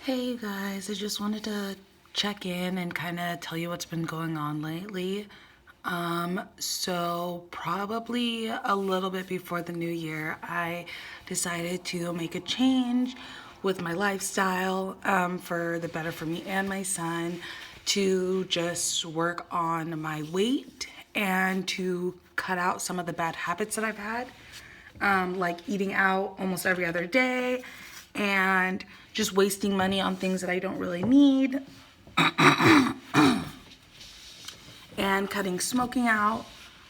Hey you guys, I just wanted to check in and kind of tell you what's been going on lately. So probably a little bit before the new year, I decided to make a change with my lifestyle for the better for me and my son, to just work on my weight and to cut out some of the bad habits that I've had, like eating out almost every other day and just wasting money on things that I don't really need, and cutting smoking out,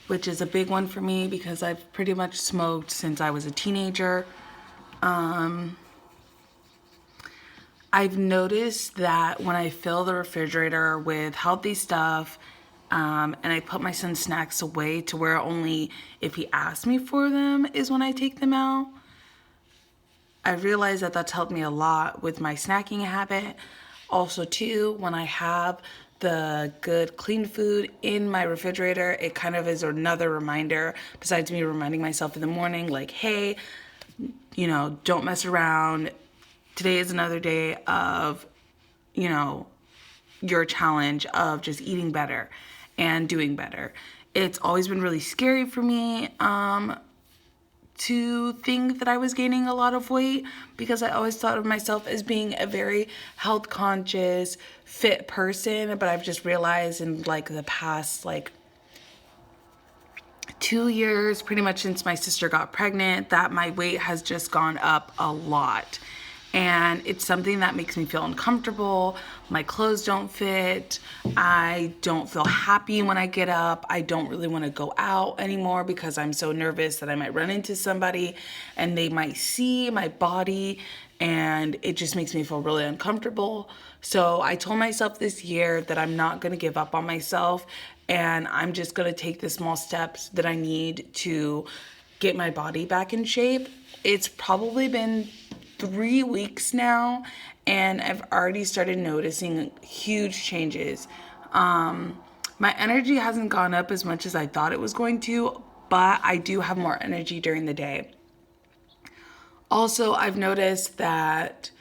which is a big one for me because I've pretty much smoked since I was a teenager. I've noticed that when I fill the refrigerator with healthy stuff, and I put my son's snacks away to where only if he asks me for them is when I take them out, I realize that that's helped me a lot with my snacking habit. Also, too, when I have the good clean food in my refrigerator, it kind of is another reminder, besides me reminding myself in the morning, like, hey, don't mess around. Today is another day of, you know, your challenge of just eating better and doing better. It's always been really scary for me to think that I was gaining a lot of weight, because I always thought of myself as being a very health conscious, fit person. But I've just realized in like the past 2 years, pretty much since my sister got pregnant, that my weight has just gone up a lot. And it's something that makes me feel uncomfortable. My clothes don't fit. I don't feel happy when I get up. I don't really want to go out anymore because I'm so nervous that I might run into somebody and they might see my body, and it just makes me feel really uncomfortable. So I told myself this year that I'm not going to give up on myself, and I'm just going to take the small steps that I need to get my body back in shape. It's probably been 3 weeks now, and I've already started noticing huge changes. My energy hasn't gone up as much as I thought it was going to, but I do have more energy during the day. Also, I've noticed that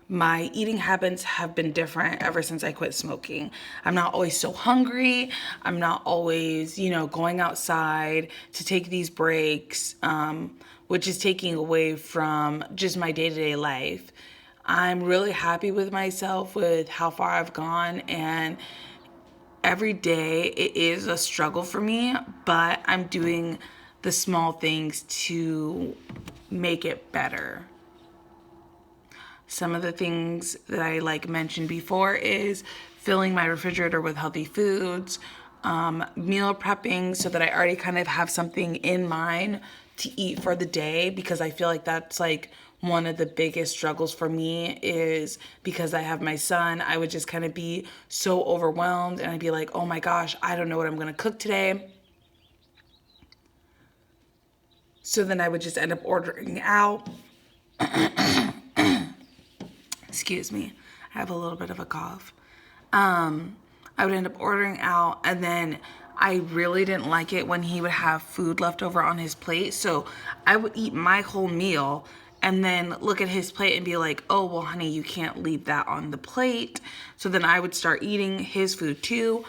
my eating habits have been different ever since I quit smoking. I'm not always so hungry. I'm not always, going outside to take these breaks, which is taking away from just my day-to-day life. I'm really happy with myself, with how far I've gone, and every day it is a struggle for me, but I'm doing the small things to make it better. Some of the things that I mentioned before is filling my refrigerator with healthy foods, meal prepping so that I already kind of have something in mind to eat for the day, because I feel like that's one of the biggest struggles for me, is because I have my son. I would just kind of be so overwhelmed and I'd be like, oh my gosh, I don't know what I'm going to cook today. So then I would just end up ordering out. Excuse me, I have a little bit of a cough. I would end up ordering out, and then I really didn't like it when he would have food left over on his plate. So I would eat my whole meal and then look at his plate and be like, oh, well, honey, you can't leave that on the plate. So then I would start eating his food too.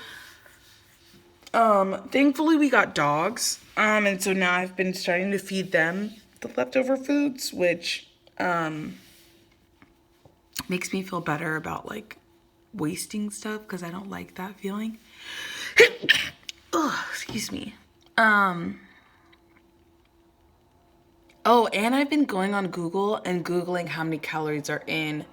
Thankfully we got dogs. And so now I've been starting to feed them the leftover foods, which makes me feel better about wasting stuff, because I don't like that feeling. Oh, excuse me. Oh, and I've been going on Google and Googling how many calories are in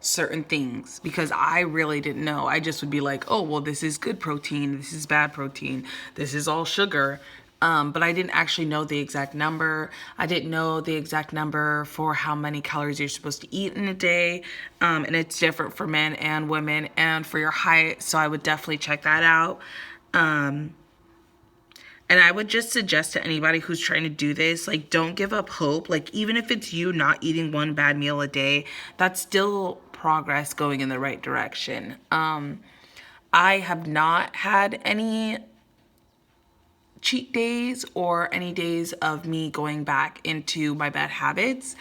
certain things, because I really didn't know. I just would be like, oh, well, this is good protein, this is bad protein, this is all sugar. But I didn't actually know the exact number. I didn't know the exact number for how many calories you're supposed to eat in a day. And it's different for men and women and for your height. So I would definitely check that out. And I would just suggest to anybody who's trying to do this, don't give up hope. Even if it's you not eating one bad meal a day, that's still progress going in the right direction. I have not had any cheat days or any days of me going back into my bad habits.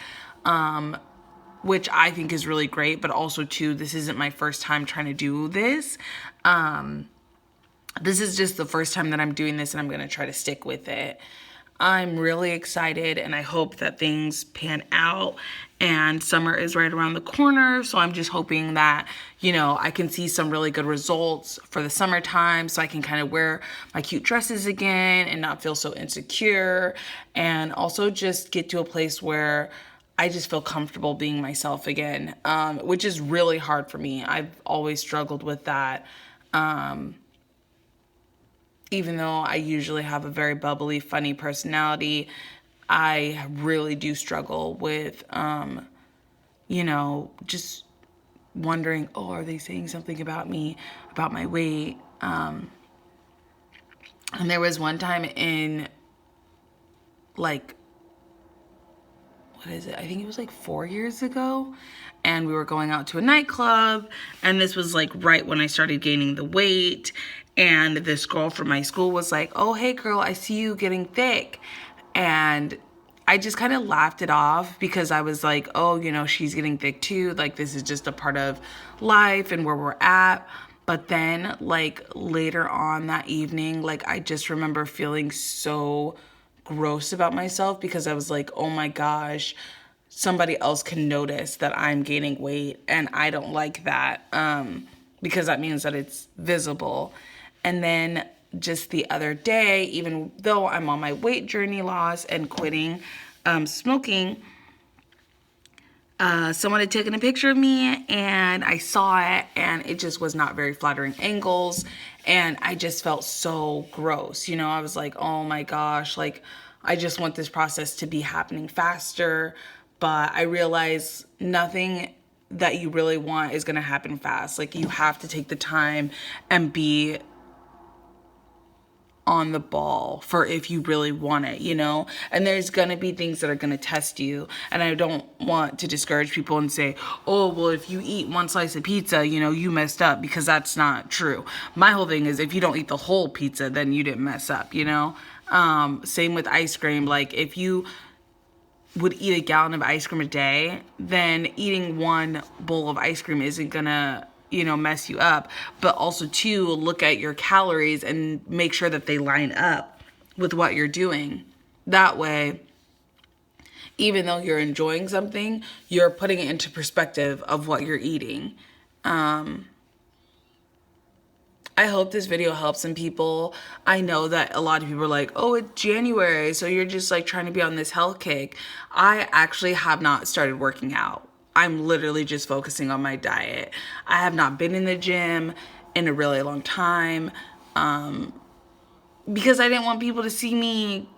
which I think is really great, but also too, this isn't my first time trying to do this. This is just the first time that I'm doing this, and I'm going to try to stick with it. I'm really excited, and I hope that things pan out, and summer is right around the corner, so I'm just hoping that, you know, I can see some really good results for the summertime, so I can kind of wear my cute dresses again and not feel so insecure, and also just get to a place where I just feel comfortable being myself again, which is really hard for me. I've always struggled with that. Even though I usually have a very bubbly, funny personality, I really do struggle with, you know, just wondering, oh, are they saying something about me, about my weight? And there was one time in, like, what is it? I think it was like 4 years ago. And we were going out to a nightclub. And this was like right when I started gaining the weight. And this girl from my school was like, oh, hey, girl, I see you getting thick. And I just kind of laughed it off because I was like, oh, you know, she's getting thick too. Like, this is just a part of life and where we're at. But then, like, later on that evening, like, I just remember feeling so gross about myself because I was like, oh my gosh, somebody else can notice that I'm gaining weight, and I don't like that, because that means that it's visible. And then just the other day, even though I'm on my weight journey loss and quitting smoking, someone had taken a picture of me, and I saw it, and it just was not very flattering angles, and I just felt so gross. You know, I was like, oh my gosh, like, I just want this process to be happening faster, but I realize nothing that you really want is going to happen fast. Like, you have to take the time and be on the ball for if you really want it, you know? And there's gonna be things that are gonna test you. And I don't want to discourage people and say, oh, well, if you eat one slice of pizza, you know, you messed up, because that's not true. My whole thing is, if you don't eat the whole pizza, then you didn't mess up, you know? Same with ice cream. Like, if you would eat a gallon of ice cream a day, then eating one bowl of ice cream isn't gonna, you know, mess you up. But also, too, look at your calories and make sure that they line up with what you're doing. That way, even though you're enjoying something, you're putting it into perspective of what you're eating. I hope this video helps some people. I know that a lot of people are like, oh, it's January, so you're just like trying to be on this health kick. I actually have not started working out. I'm literally just focusing on my diet. I have not been in the gym in a really long time, because I didn't want people to see me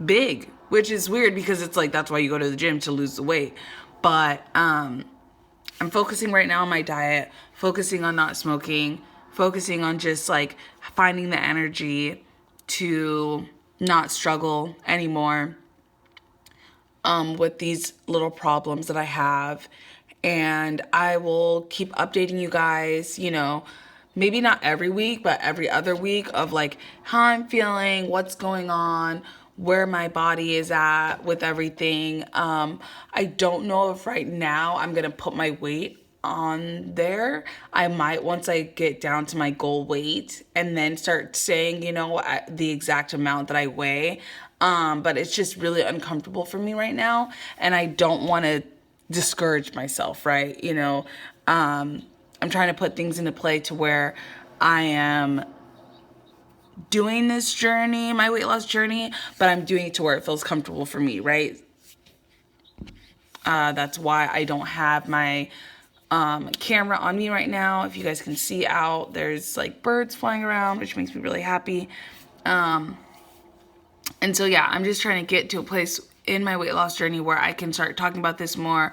big, which is weird because it's like, that's why you go to the gym, to lose the weight. But I'm focusing right now on my diet, focusing on not smoking, focusing on just like finding the energy to not struggle anymore with these little problems that I have. And I will keep updating you guys, you know, maybe not every week, but every other week, of like how I'm feeling, what's going on, where my body is at with everything. I don't know if right now I'm going to put my weight on there. I might, once I get down to my goal weight, and then start saying, you know, the exact amount that I weigh. But it's just really uncomfortable for me right now, and I don't want to discourage myself, right? You know, I'm trying to put things into play to where I am doing this journey, my weight loss journey, but I'm doing it to where it feels comfortable for me, right? That's why I don't have my camera on me right now. If you guys can see out, there's like birds flying around, which makes me really happy. And so, yeah, I'm just trying to get to a place in my weight loss journey where I can start talking about this more,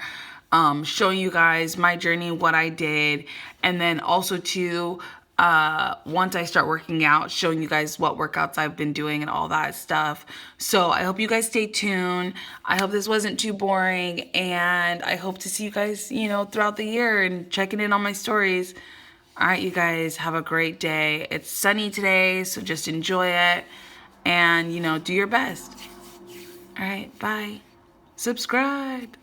showing you guys my journey, what I did, and then also to, once I start working out, showing you guys what workouts I've been doing and all that stuff. So I hope you guys stay tuned. I hope this wasn't too boring, and I hope to see you guys, you know, throughout the year and checking in on my stories. All right, you guys, have a great day. It's sunny today, so just enjoy it and, you know, do your best. All right, bye. Subscribe.